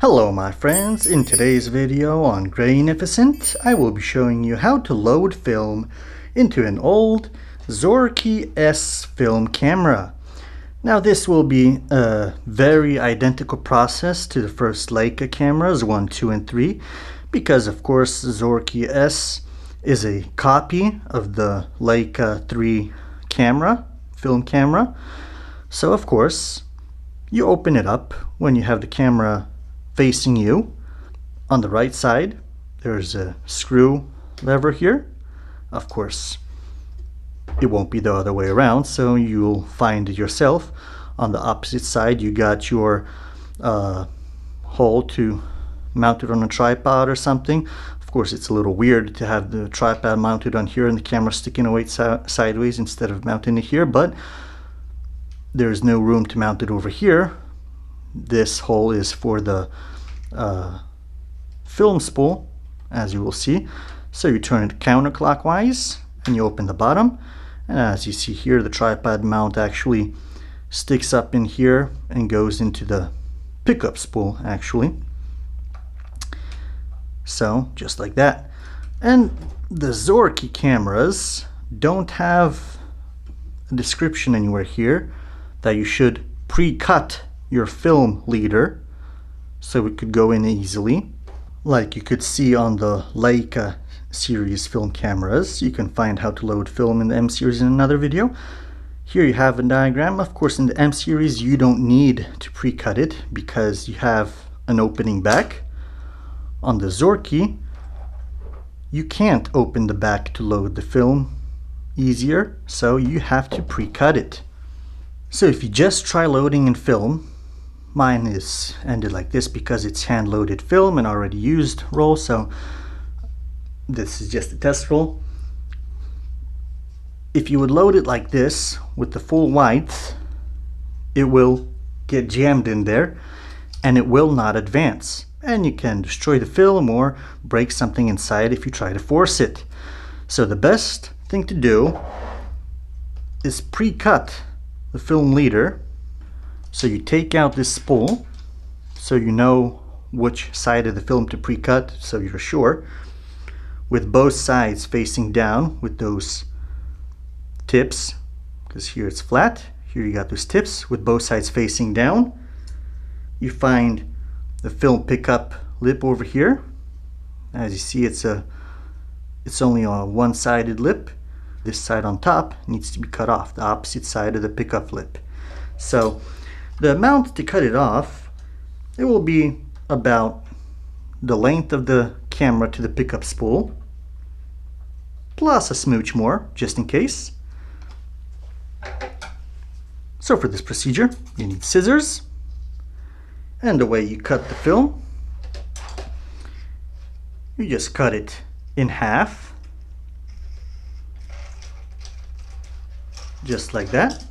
Hello my friends, in today's video on Grainificent, I will be showing you how to load film into an old Zorki S film camera. Now this will be a very identical process to the first Leica cameras, I, II, and III, because of course Zorki S is a copy of the Leica III camera, film camera. So of course, you open it up when you have the camera facing you. On the right side there's a screw lever here. Of course it won't be the other way around, so you'll find it yourself. On the opposite side you got your hole to mount it on a tripod or something. Of course it's a little weird to have the tripod mounted on here and the camera sticking away sideways instead of mounting it here, but there's no room to mount it over here. This hole is for the film spool, as you will see. So you turn it counterclockwise and you open the bottom, and as you see here, the tripod mount actually sticks up in here and goes into the pickup spool actually. So just like that. And the Zorki cameras don't have a description anywhere here that you should pre-cut your film leader so it could go in easily, like you could see on the Leica series film cameras. You can find how to load film in the M series in another video. Here you have a diagram. Of course in the M series you don't need to pre-cut it because you have an opening back. On the Zorki you can't open the back to load the film easier, so you have to pre-cut it. So if you just try loading in film, mine is ended like this because it's hand-loaded film and already used roll, so this is just a test roll. If you would load it like this with the full width, it will get jammed in there and it will not advance, and you can destroy the film or break something inside if you try to force it. So the best thing to do is pre-cut the film leader. So you take out this spool so you know which side of the film to pre-cut, so you're sure, with both sides facing down with those tips, because here it's flat, here you got those tips with both sides facing down. You find the film pickup lip over here. As you see, it's only a one-sided lip. This side on top needs to be cut off, the opposite side of the pickup lip. So the amount to cut it off, it will be about the length of the camera to the pickup spool, plus a smooch more, just in case. So for this procedure, you need scissors, and the way you cut the film, you just cut it in half, just like that.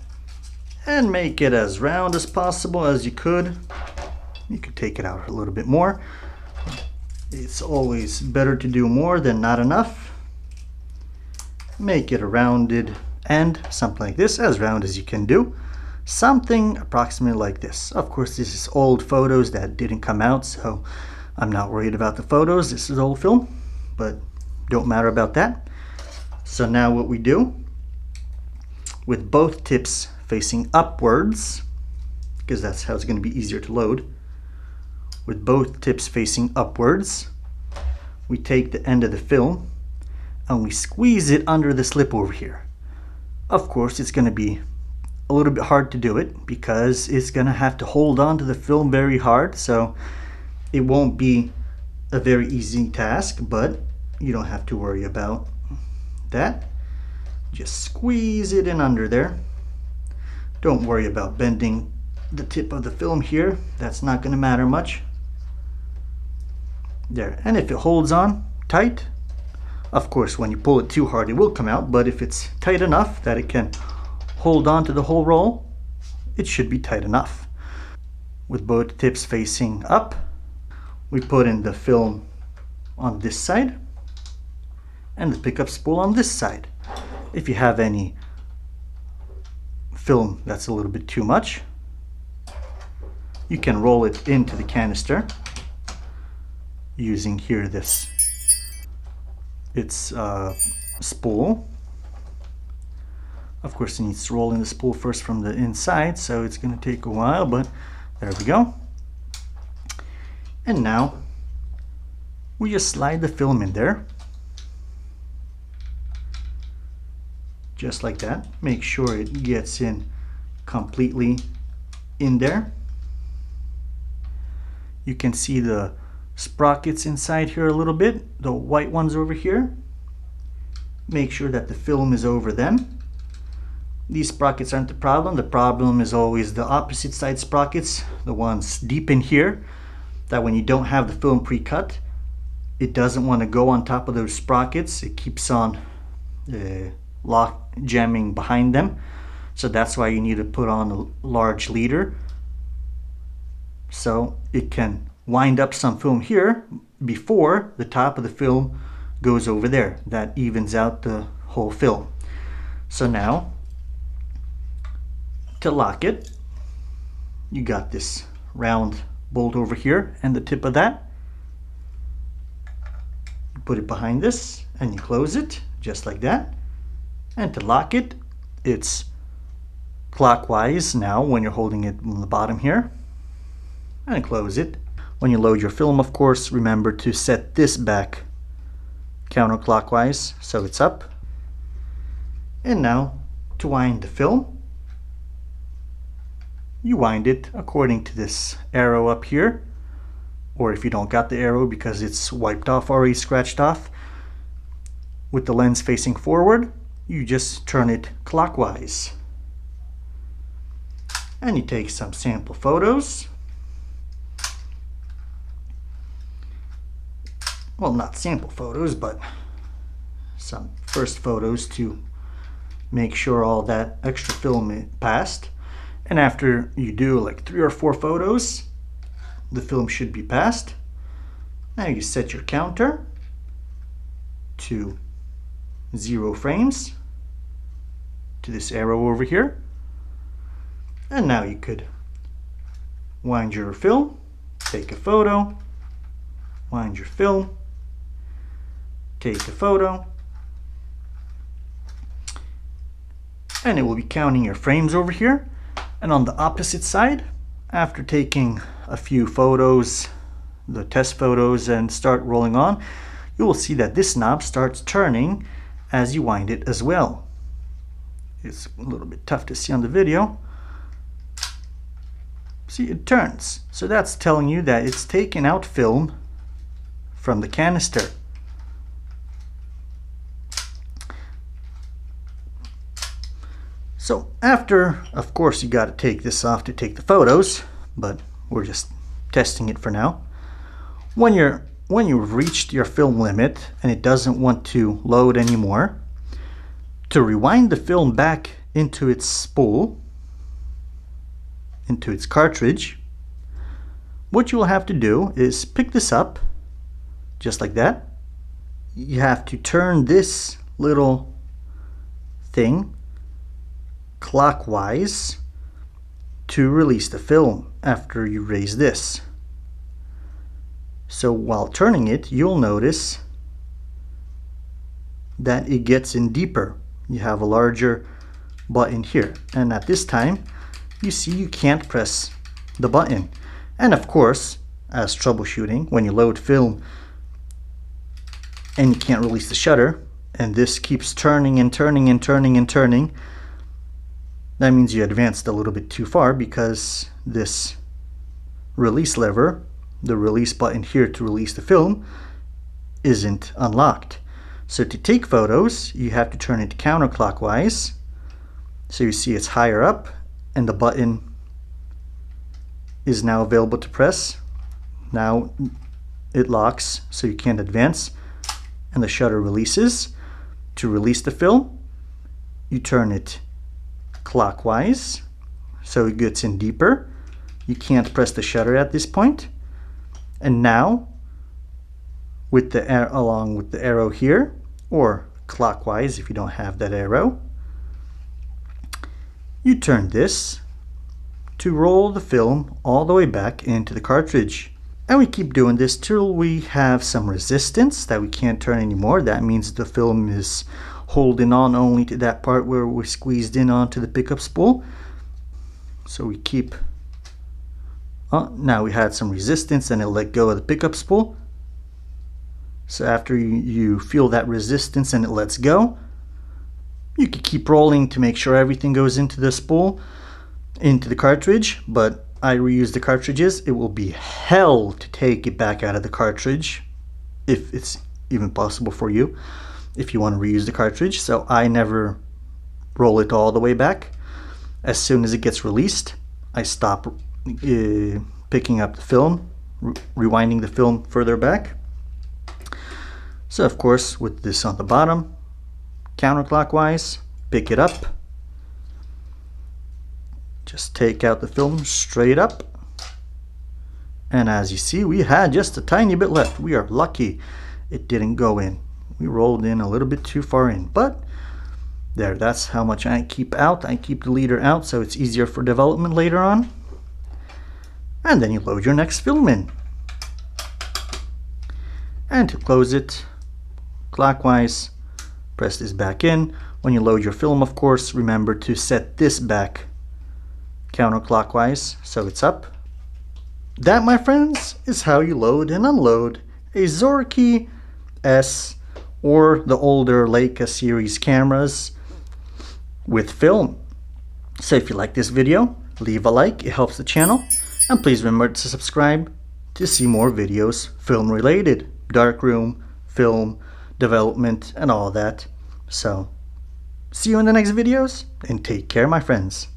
And make it as round as possible as you could. You could take it out a little bit more. It's always better to do more than not enough. Make it a rounded end, something like this, as round as you can do. Something approximately like this. Of course, this is old photos that didn't come out, so I'm not worried about the photos. This is old film, but don't matter about that. So now what we do, with both tips facing upwards, because that's how it's going to be easier to load. With both tips facing upwards, we take the end of the film and we squeeze it under the slip over here. Of course, it's going to be a little bit hard to do it because it's going to have to hold on to the film very hard, so it won't be a very easy task, but you don't have to worry about that. Just squeeze it in under there. Don't worry about bending the tip of the film here. That's not going to matter much. There. And if it holds on tight, of course when you pull it too hard it will come out, but if it's tight enough that it can hold on to the whole roll, it should be tight enough. With both tips facing up, we put in the film on this side and the pickup spool on this side. If you have any film that's a little bit too much, you can roll it into the canister using here this spool. Of course, it needs to roll in the spool first from the inside, so it's going to take a while, but there we go. And now we just slide the film in there, just like that. Make sure it gets in completely in there. You can see the sprockets inside here a little bit, the white ones over here. Make sure that the film is over them. These sprockets aren't the problem. The problem is always the opposite side sprockets, the ones deep in here, that when you don't have the film pre-cut, it doesn't want to go on top of those sprockets. It keeps on lock jamming behind them. So that's why you need to put on a large leader, so it can wind up some film here before the top of the film goes over there. That evens out the whole film. So now, to lock it, you got this round bolt over here and the tip of that. You put it behind this and you close it just like that. And to lock it, it's clockwise now when you're holding it on the bottom here, and close it. When you load your film, of course, remember to set this back counterclockwise so it's up. And now to wind the film, you wind it according to this arrow up here, or if you don't got the arrow because it's wiped off, already scratched off, with the lens facing forward, you just turn it clockwise. And you take some sample photos. Well, not sample photos, but some first photos to make sure all that extra film passed. And after you do like 3 or 4 photos, the film should be passed. Now you set your counter to 0 frames, to this arrow over here. And now you could wind your film, take a photo, wind your film, take a photo, and it will be counting your frames over here. And on the opposite side, after taking a few photos, the test photos, and start rolling on, you will see that this knob starts turning as you wind it as well. It's a little bit tough to see on the video. See, it turns. So that's telling you that it's taken out film from the canister. So after, of course, you got to take this off to take the photos, but we're just testing it for now. When you've reached your film limit and it doesn't want to load anymore, to rewind the film back into its spool, into its cartridge, what you will have to do is pick this up just like that. You have to turn this little thing clockwise to release the film after you raise this. So while turning it, you'll notice that it gets in deeper. You have a larger button here, and at this time you see you can't press the button. And of course, as troubleshooting, when you load film and you can't release the shutter and this keeps turning and turning and turning and turning, that means you advanced a little bit too far, because this release lever, the release button here to release the film, isn't unlocked. So to take photos, you have to turn it counterclockwise. So you see it's higher up and the button is now available to press. Now it locks so you can't advance, and the shutter releases. To release the film, you turn it clockwise so it gets in deeper. You can't press the shutter at this point. And now with the along with the arrow here, or clockwise if you don't have that arrow, you turn this to roll the film all the way back into the cartridge. And we keep doing this till we have some resistance that we can't turn anymore. That means the film is holding on only to that part where we're squeezed in onto the pickup spool. So we keep, now we had some resistance and it let go of the pickup spool. So after you feel that resistance and it lets go, you can keep rolling to make sure everything goes into the spool, into the cartridge, but I reuse the cartridges. It will be hell to take it back out of the cartridge, if it's even possible for you, if you want to reuse the cartridge. So I never roll it all the way back. As soon as it gets released, I stop picking up the film, rewinding the film further back. So of course, with this on the bottom, counterclockwise, pick it up. Just take out the film straight up. And as you see, we had just a tiny bit left. We are lucky it didn't go in. We rolled in a little bit too far in, but there, that's how much I keep out. I keep the leader out so it's easier for development later on. And then you load your next film in. And to close it, clockwise, press this back in. When you load your film, of course, remember to set this back counterclockwise so it's up. That, my friends, is how you load and unload a Zorki S or the older Leica series cameras with film. So if you like this video, leave a like, it helps the channel, and please remember to subscribe to see more videos film related, darkroom, film, development, and all that. So see you in the next videos, and take care, my friends.